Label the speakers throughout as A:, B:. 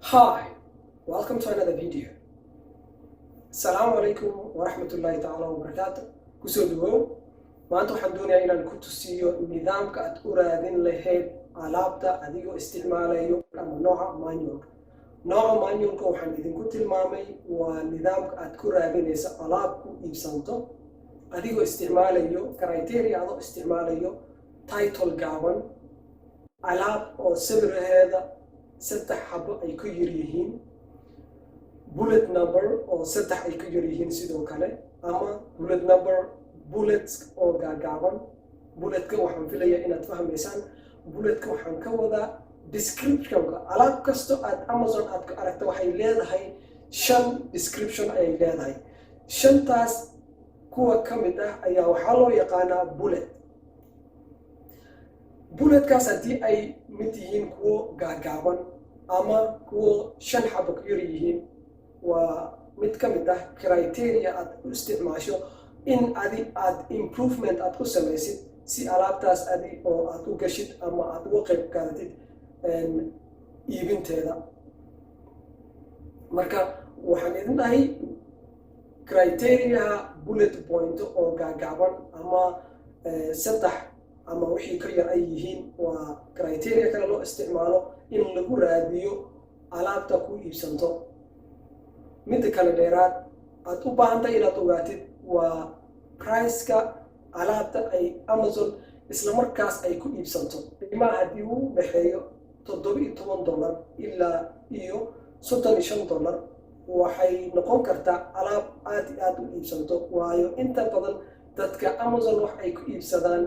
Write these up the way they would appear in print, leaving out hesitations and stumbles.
A: Hi, welcome to another video. Assalamu alaikum wa rahmatullahi ta'ala wa barakatuh. Kusoo dhawow. Maanta waxaan doonayaa inaan ku tusiyo nidaamka aad u raadin lahayd alaabta adigoo isticmaalayo ama nooca manualka. Nooca manualka waxaan idinku tilmaamay waa nidaamka aad ku raadinaysa alaab ku iibsanto adigoo isticmaalayo criteria adoo isticmaalayo title gaaban alaab oo sawiraheeda saddex xabo ay ku yar yihiin bullet number oo saddex ay ku yar yihiin sidoo kale ama bullet number bullets oo gaagaaban bulletka waxaan filayaa inaad fahmaysaan bulletka waxaan ka wadaa descriptionka alaab kasto aad Amazon aad ka aragto waxay leedahay 5 description ayay leedahay shantaas kuwa ka mid ah ayaa waxaa loo yaqaanaa bulletkaas haddii ay mid yihiin kuwo gaagaaban ama kuwo 5 xabo ku yar yihiin waa mid ka mid ah criteria aad u isticmaasho in aad improvement aad ku samaysid si alaabtaas oo aad u gashid ama aad uga qayb qaadatid iibinteeda marka waxaan idin dhahay criteria bullet point oo gaagaaban ama saddex ama wixii ka yar ay yihiin waa criteria kale loo isticmaalo in lagu raadiyo alaabta ku iibsanto mid kale dheeraad aad u baahan tahay inaad ogaatid waa price-ka alaabta ay Amazon isla markaas ay ku iibsanto qiimaha haddii uu dhaxeeyo $17 ilaa iyo $35 waxay noqon kartaa alaab aad u iibsanto waayo inta badan dadka Amazon wax ay ku iibsadaan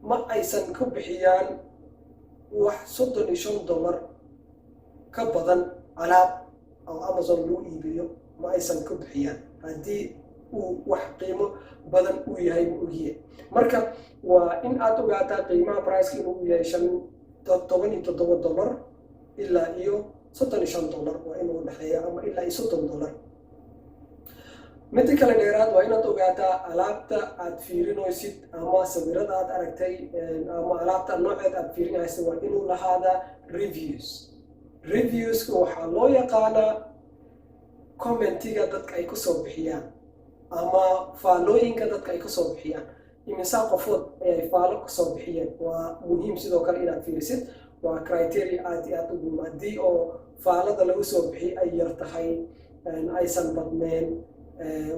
A: ma aysan ku bixiyaan wax $35 ka badan alaab oo Amazon loo iibiyo ma aysan ku bixiyaan haddii uu wax qiimo badan u yahay ogiye marka waa in aad ogaataa qiimaha price inuu yahay $17 ilaa iyo $35 waa inuu dhaxeeyo ama ilaa iyo $30 mid kale dheeraad waa inaad ogaataa alaabta aad fiirinaysid ama sawirada aad aragtay ama alaabta nooceed aad fiirinaysid waa inuu lahaada reviewska waxaa loo yaqaanaa commentiga dadka ay kusoo bixiyaan ama faalooyinka dadka ay kusoo bixiyaan imisa qofood ayay faalo kusoo bixiyeen waa muhiim sidoo kale inaad fiirisid waa criteria aad iyo aad u muhiim haddii oo faalada lagu soo bixiyay ay yar tahay aysan badneen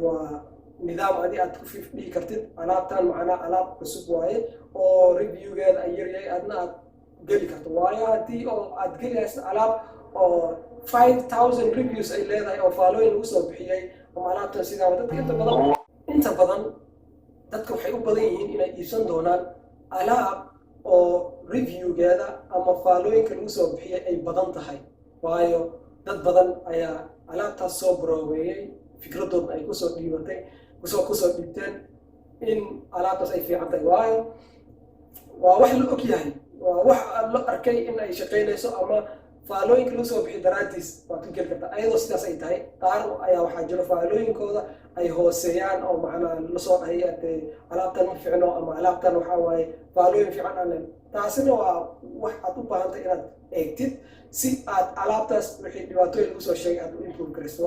A: waa nidaam aad ku dhihi kartid alaabtan macnaa alaab cusub waaye oo reviewgeeda ay yaryahay aadna aad geli karto waayo haddii oo aad gelaysid alaab oo 5000 reviews ay leedahay oo faalooyin lagu soo bixiyay ama alaabtan sidaa dadka inta badan dadka waxay u badan yihiin inay iibsan doonaan alaab oo reviewgeeda ama faalooyinka lagu soo bixiyay ay badan tahay waayo dad badan ayaa alaabtaas soo barooweeyay fikradoodna ay kusoo dhiibteen in alaabtaas ay fiican tahay waayo waa wax la og yahay waa wax la arkay in ay shaqaynayso ama faalooyinka lagu soo bixi daraadiis waad ku geli kartaa ayadoo sidaas ay tahay qaar ayaa waxaa jiro faalooyinkooda ay hooseeyaan oo macnaa lasoo dhahay alaabtan ma fiicno ama alaabtan waxaa waaye faalooyin fiican aan leen taasina waa wax aad u baahantay inaad eegtid si aad alaabtaas wixii dhibaatooyin lagu soo sheegay aad u improve karayso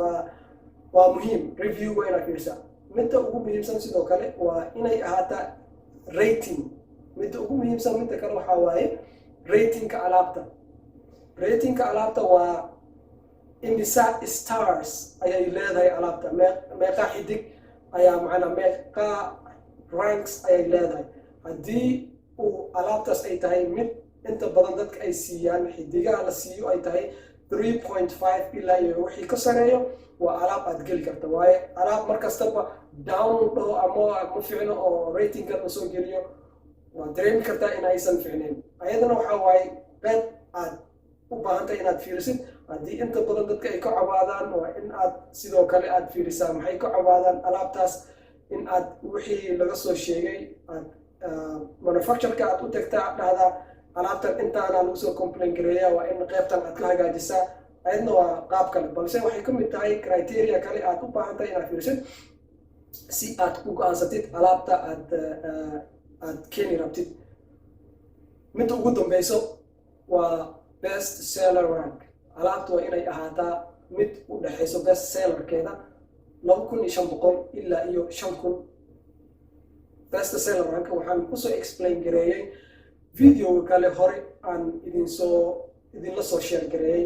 A: waa muhiim review waa inaad fiirsaa midda ugu muhiimsan sidoo kale waa inay ahaataa rating midda ugu muhiimsan midda kale waxaa waaye ratingka alaabta waa imisa stars ayay leedahay alaabta meeqa xidig ayaa macnaa meeqa ranks ayay leedahay haddii uu alaabtaas ay tahay mid inta badan dadka ay siiyaan xidigaha la siiyo ay tahay 3.5 ilaa iyo wixii ka sareeyo waa alaab aad geli karta waaye alaab markastaba down dhaho ama ma fiicno oo ratingka la soo geliyo waa dareemi kartaa in aysan fiicnayn ayadana waxaa waaye qeyb aad u baahantahay inaad fiirisid haddii inta badan dadka ay ka cabaadaan waa in aad sidoo kale aad fiirisaa maxay ka cabaadaan alaabtaas in aad wixii laga soo sheegay aad manufactureka aad u tagtaa dhahdaa alaabtan intaana lagu soo complain gareeya waa in qaybtan aad ka hagaajisaa ayadna waa qaab kale balse waxay ka mid tahay criteria kale aad u baahan tahay inaad fiirisid si aad ku go'aansatid alaabta aad keeni rabtid midda ugu dambeyso waa best seller rank alaabta waa inay ahaataa mid u dhexayso best sellerkeeda 2500 ilaa iyo 5000 best seller ranka waxaan kusoo explain gareeyay videoga kale hore aan idinla soo share gareeyay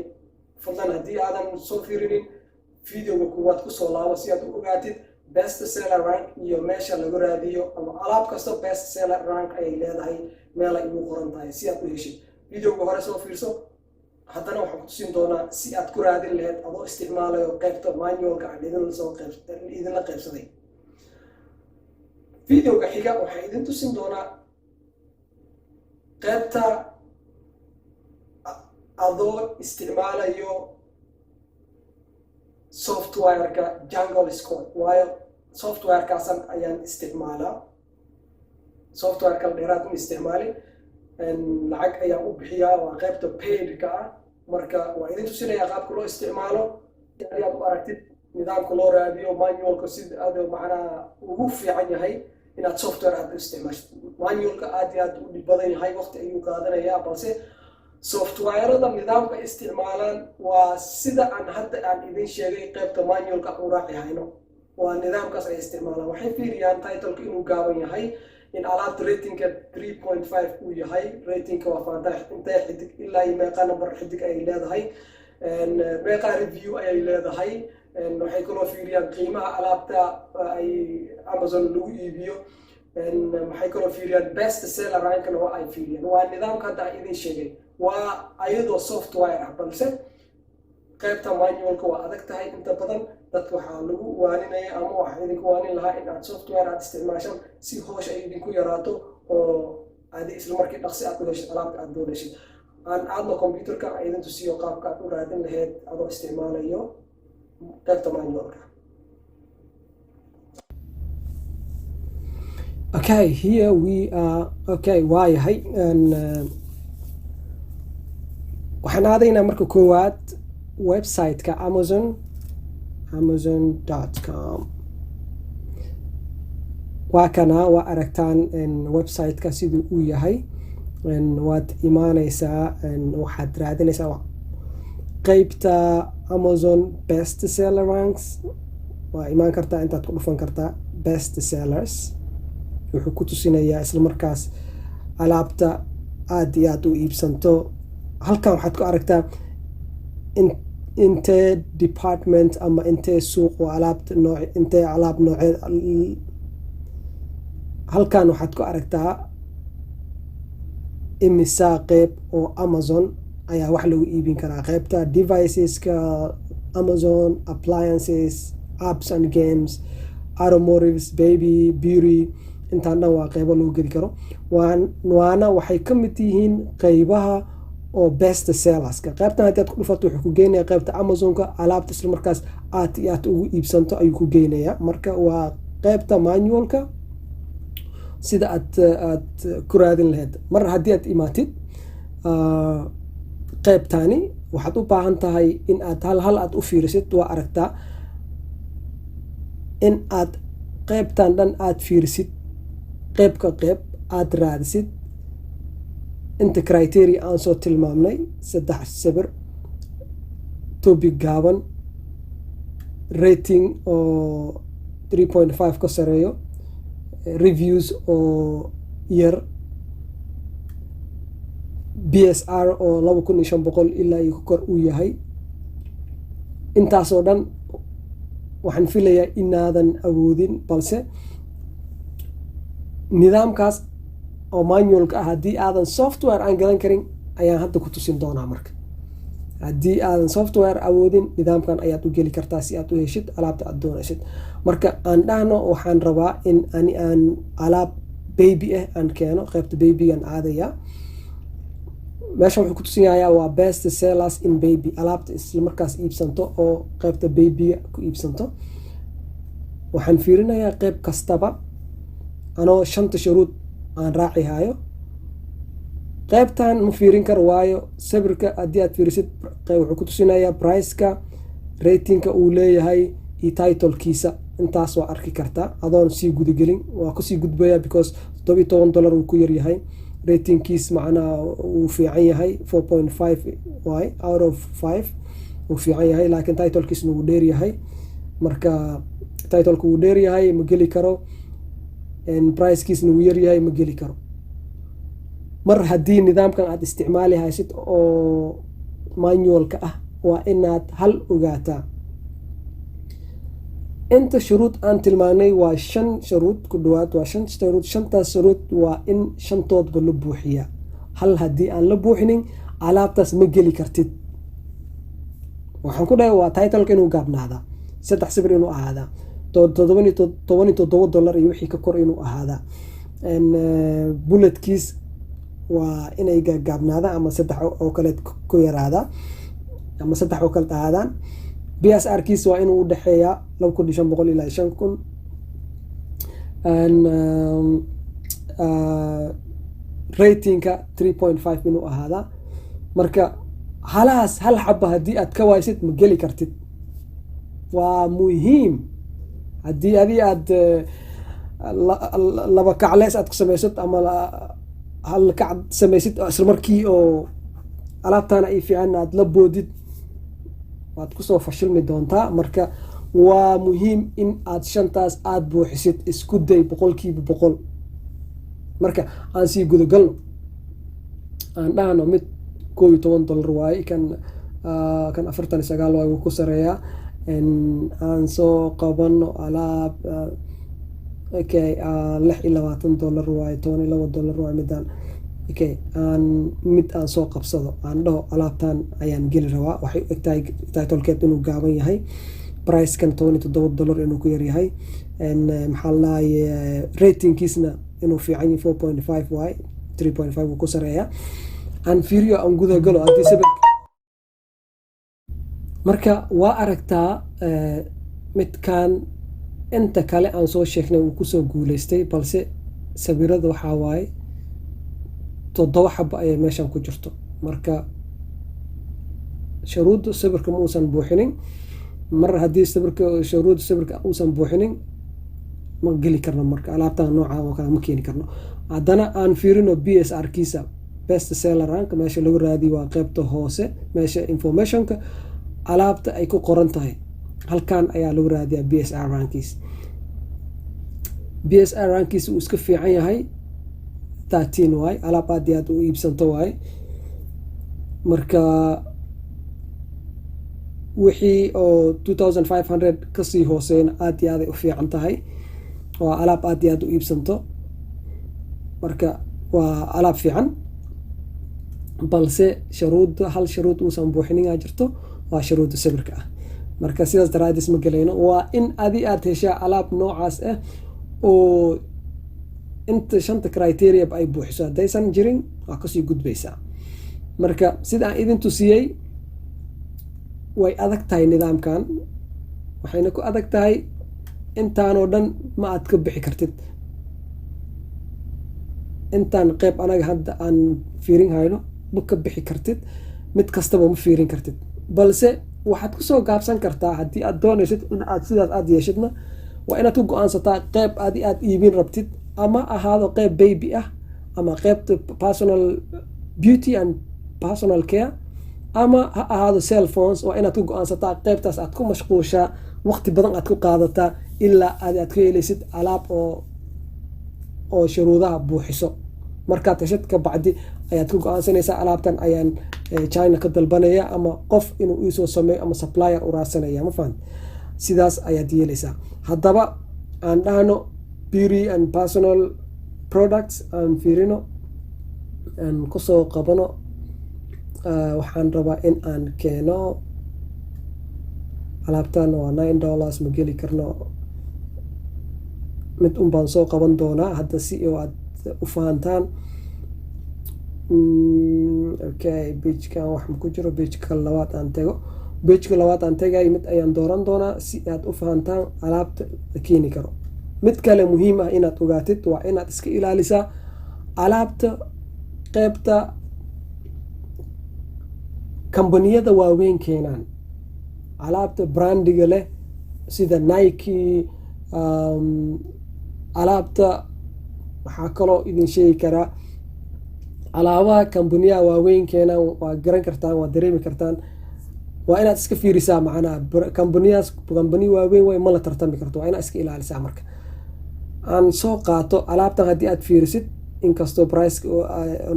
A: fadlan haddii aadan soo fiirinin videoga kuwaad kusoo laabo si aad u ogaatid best seller rank iyo meesha lagu raadiyo ama alaab kasta best seller rank ayay leedahay meel ay ugu qoran tahay si aad u heshid videoga hore soo fiirso haddana waxaan ku tusin doonaa si aad ku raadin lahayd adoo isticmaalayo qaybta manualka aan idinla qaybsaday videoga xiga waxaan idin tusin doonaa qaybta adoo isticmaalayo softwareka Jungle Squad waayo softwarekaasan ayaan isticmaalaa software kala dheeraad ma isticmaalin lacag ayaan u bixiyaa waa qaybta paidka ah marka waa idin tusinayaa qaabka loo isticmaalo ayaad u aragtid nidaamka loo raadiyo manualka sida aad macnaha ugu fiican yahay inaad software aad u isticmaashid manualka aad iyo aad u dhib badan yahay waqti ayuu qaadanayaa balse softwarada nidaamka isticmaalaan waa sida aan hadda aan idin sheegay qaybta manualka u raaci hayno waa nidaamkaas ay isticmaalaan waxay fiiriyaan titleka inuu gaaban yahay in alaabta ratingka 3.5 uu yahay ratingka waa fantax intee xidig ilaa iyo meeqa number xidig ay leedahay meeqa review ayay leedahay waxay kaloo fiiriyaan qiimaha alaabta ay Amazon lagu iibiyo waxay kaloo fiiriyaan best seller rankana waa ay fiiriyaan waa nidaamka hadda idin sheegay waa ayadoo software ah balse qaybta manualka waa adag tahay inta badan dadka waxaa lagu waaninaya ama waxaa idinku waanin lahaa in aad software aad isticmaashaan si hoosh ay idinku yaraato oo aad isla markii dhaqsi aad u heshid alaabta aad doonaysid aan aadna computerka aan idin tusiyo qaabka aad u raadin lahayd adoo isticmaalayo qaybta manualka. Okay, here we are. Okay, waayahay waxaan aadaynaa marka koowaad website-ka amazon.com waa kana waa aragtaan website-ka siduu uu yahay waad imaanaysaa waxaad raadinaysaa qaybta Amazon best seller ranks waa imaan kartaa intaad ku dhufan kartaa best sellers wuxuu ku tusinayaa isla markaas alaabta aad iyo aad u iibsanto halkan waxaad ku aragtaa intee department ama intee suuq oo alaabta nooc intee alaab nooceed halkan waxaad ku aragtaa imisa qayb oo Amazon ayaa wax lagu iibin karaa qaybta deviceska Amazon appliances apps and games automotives baby beauty intaan dhan waa qaybo lagu geli karo waana waxay ka mid yihiin qaybaha oo best sellerska qaybtan haddii aad ku dhufato wuxuu ku geynayaa qaybta Amazonka alaabta isla markaas aad iyo aad ugu iibsanto ayuu ku geynayaa marka waa qaybta manualka sida aad ku raadin lahayd mar haddii aad imaatid qaybtani waxaad u baahan tahay in aad hal aad u fiirisid waa aragtaa in aad qaybtan dhan aad fiirisid qaybka qayb aad raadisid inta criteria aan soo tilmaamnay 3 sawir topic gaaban rating oo 3.5 ka sareeyo reviews oo yar BSR oo 2500 ilaa iyo kor uu yahay intaasoo dhan waxaan filayaa inaadan awoodin balse nidaamkaas oo manualka ah haddii aadan software aan gadan karin ayaan hadda ku tusin doonaa marka haddii aadan software awoodin nidaamkan ayaad u geli kartaa si aad u heshid alaabta aad doonaysid marka aan dhahno waxaan rabaa in aan alaab baby ah aan keeno qaybta babygan aadaya meeshan wuxuu ku tusinayaa waa best sellers in baby alaabta isla markaas iibsanto oo qaybta babyga ku iibsanto waxaan fiirinayaa qayb kastaba anoo 5 shuruud aan raaci hayo qaybtan ma fiirin karo waayo sawirka haddii aad fiirisid wuxuu ku tusinayaa price-ka ratingka uu leeyahay iyo title-kiisa intaas waa arki kartaa adoon sii gudagelin waa kusii gudbaya because $17 uu ku yaryahay ratingkiis macnaha uu fiican yahay 4.5 waay out of 5 uu fiican yahay, laakiin titlekiisna wuu dheer yahay. marka titleka wuu dheer yahay ma geli karo, pricekiisna wuu yar yahay ma geli karo. mar haddii nidaamkan aad isticmaali haysid oo manualka ah waa inaad hal ogaataa, inta shuruud aan tilmaanay waa 5 shuruud ku dhawaad, waa 5 shuruud. 5taas shuruud waa in 5toodba la buuxiyaa. hal haddii aan la buuxinin alaabtaas ma geli kartid. waxaan ku dhahay waa titleka inuu gaabnaadaa, 3 sibir inuu ahaadaa, $17 iyo wixii ka kor inuu ahaadaa, bulletkiis waa inay gaabnaadaan ama 3 oo kale ku yaraadaa ama 3 oo kale ahaadaan. BSR kiis waa inuu u dhaxeeyaa 2500 ilaa 5000. ratingka 3.5 inuu ahaadaa. marka halaas hal xaba haddii aad ka waysid ma geli kartid. waa muhiim haddii adii aad laba kacleys aad ku samaysid ama hal kac samaysid isla markii oo alaabtaana ay fiican aad la boodid waad kusoo fashilmi doontaa. marka waa muhiim in aad 5taas aad buuxisid, isku day 100%. marka aan sii gudagalno, aan dhahno mid $11 waaye, kan 49 waaye wuu ku sareeyaa. aan soo qabano alaab okay $26 waaye, $12 waaye midaan. okay mid aan soo qabsado, aan dhaho alaabtan ayaan geli rabaa. waxay egtahay titlekeed inuu gaaban yahay, pricekan $27 inuu ku yaryahay, maxaa la dhahaye ratingkiisna inuu fiican yahay 4.5 waaye, 3.5 wuu ku sareeyaa. aan fiiriyo, aan gudaha galo haddii sabir. marka waa aragtaa midkan inta kale aan soo sheegnay uu kusoo guuleystay, balse sawirada waxaa waaye 7 xabo ayay meeshan ku jirto. marka shuruudda sawirka ma uusan buuxinin. mar haddii shuruudda sawirka uusan buuxinin ma geli karno, marka alaabtan nooca oo kale ma keeni karno. haddana aan fiirino BSR kiisa, best seller rank, meesha lagu raadiyo waa qaybta hoose, meesha informationka alaabta ay ku qoran tahay, halkan ayaa lagu raadiyaa BSR rankiis. BSR rankiis uu iska fiican yahay 13 waaye, alaab aad iyo aad u iibsanto waaye. marka wixii oo 2500 kasii hooseeyna aad iyo aad ay u fiican tahay, waa alaab aad iyo aad u iibsanto. marka waa alaab fiican, balse shuruudda hal shuruud uusan buuxinin aa jirto, waa shuruudda sawirka ah. marka sidaas daraadis ma galayno. waa in adi aad heshaa alaab noocaas ah oo inta 5 criteria ay buuxiso. haddaysan jirin waa kasii gudbaysaa. marka sida aan idin tusiyey way adag tahay nidaamkan, waxayna ku adag tahay intaanoo dhan ma aad ka bixi kartid. intaan qeyb anaga hadda aan fiirin hayno ma ka bixi kartid, mid kastaba ma fiirin kartid, balse waxaad kusoo gaabsan kartaa haddii aad doonaysid in aad sidaas aad yeeshidna waa inaad ku go-aansataa qeyb adi aad iibin rabtid, ama ahaado qeyb baby ah, ama qeybta personal beauty and personal care, ama ha ahaado cell phones. waa inaad ku go-aansataa qeybtaas aad ku mashquushaa, waqti badan aad ku qaadataa ilaa aad ka helaysid alaab oo shuruudaha buuxiso. markaad heshid ka bacdi ayaad ku go-aansanaysaa alaabtan ayaan China ka dalbanaya, ama qof inuu iisoo sameeyo ama supplier u raadsanaya. ma fahan, sidaas ayaad yeelaysaa. haddaba aan dhahno beauty and personal products, aan fiirino, aan kusoo qabano. waxaan rabaa in aan keeno alaabtan waa $9, ma geli karno. mid un baan soo qaban doonaa hadda si oo aad u fahantaan. okay pageka wax ma ku jiro, pageka labaad aan tago. pageka labaad aan tagay mid ayaan dooran doonaa si aad u fahantaan alaabta la keeni karo. mid kale muhiim ah inaad ogaatid waa inaad iska ilaalisaa alaabta qeybta kambaniyada waaweyn keenaan, alaabta brandiga leh sida Nike, alaabta waxaa kaloo idin sheegi karaa alaabaha kambaniyaha waaweyn keenaan waa garan kartaan, waa dareemi kartaan. waa inaad iska fiirisaa macnaha kambani waaweyn way ma la tartami karto, waa inaad iska ilaalisaa. marka aan soo qaato alaabtan haddii aad fiirisid, inkastoo price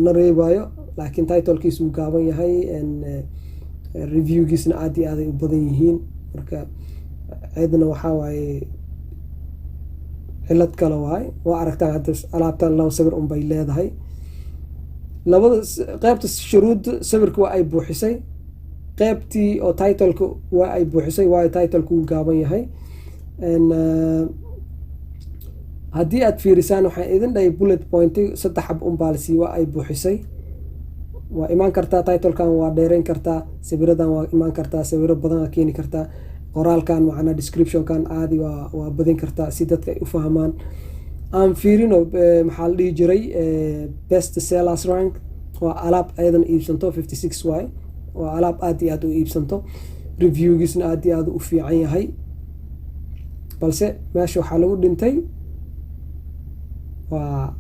A: na reebayo, laakiin titlekiisu uu gaaban yahay, reviewgiisna aad iyo aaday u badan yihiin. marka cidna waxaa waaye cilad kale waaye. waa aragtaan hadda alaabtan 2 sawir unbay leedahay. labada qaybta shuruudda sawirka waa ay buuxisay, qaybtii oo titleka waa ay buuxisay, waayo titleka uu gaaban yahay. haddii aad fiirisaan waxaan idin dhahay bullet point 3 xab unbaa lasii, waa ay buuxisay. waa imaan kartaa titlekan, waa dheereyn kartaa, sawiradan waa imaan kartaa, sawiro badan waa keeni kartaa, qoraalkan macnaa descriptionkan caadi waa badin kartaa si dadka ay u fahmaan. aan fiirino maxaa la dhihi jiray best sellers rank, waa alaab ayadan iibsanto 56 waaye, waa alaab aad iyo aad u iibsanto, reviewgiisna aad iyo aad u fiican yahay. balse meesha waxaa lagu dhintay waa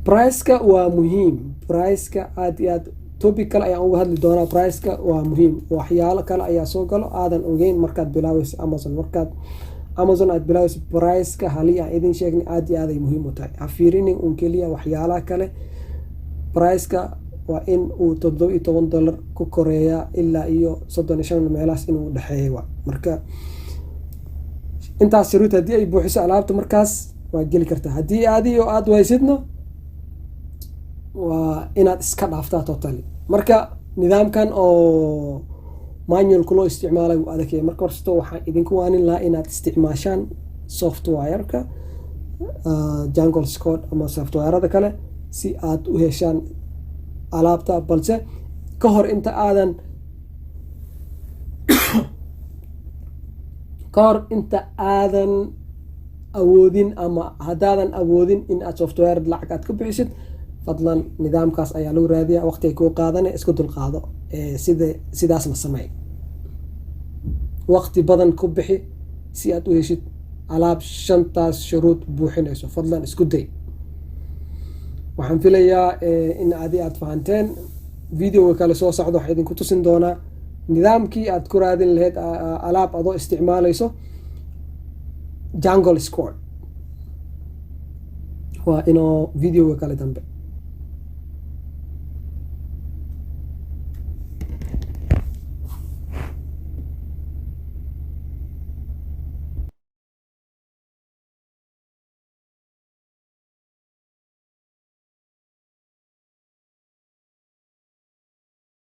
A: priceka waa muhiim. priceka aad iyo aad topic kale ayaan uga hadli doonaa. priceka waa muhiim, waxyaalo kale ayaa soo galo aadan ogeyn markaad bilaaweyso Amazon. markaad Amazon aad bilaaweyso, priceka halii aan idin sheegnay aad iyo aad ay muhiim u tahay. ha fiirinin un keliya waxyaalaha kale. priceka waa in uu $17 ku koreeyaa ilaa iyo 35 meelahaas inuu dhexeeyo. marka intaas shuruud haddii ay buuxiso alaabta, markaas waa geli kartaa. haddii aad waysidna waa inaad iska dhaaftaa totally. marka nidaamkan oo manualka loo isticmaalay uu adag yahay. marka horta waxaan idinku waanin lahaa inaad isticmaashaan softwareka Jungle Squad ama softwarada kale si aad u heshaan alaabta. balse ka hor inta aadan awoodin, ama haddaadan awoodin in aad software lacag aad ka bixisid, fadlan nidaamkaas ayaa lagu raadiyaa. waqti ay kuu qaadane, isku dulqaado, sidaasna sameey. waqti badan ku bixi si aad u heshid alaab 5taas shuruud buuxinayso. fadlan isku day. waxaan filayaa in aad fahanteen. videoga kale soo socda waxaa idinku tusin doonaa nidaamkii aad ku raadin lahayd alaab adoo isticmaalayso Jungle Squad. waa inoo videoga kale dambe.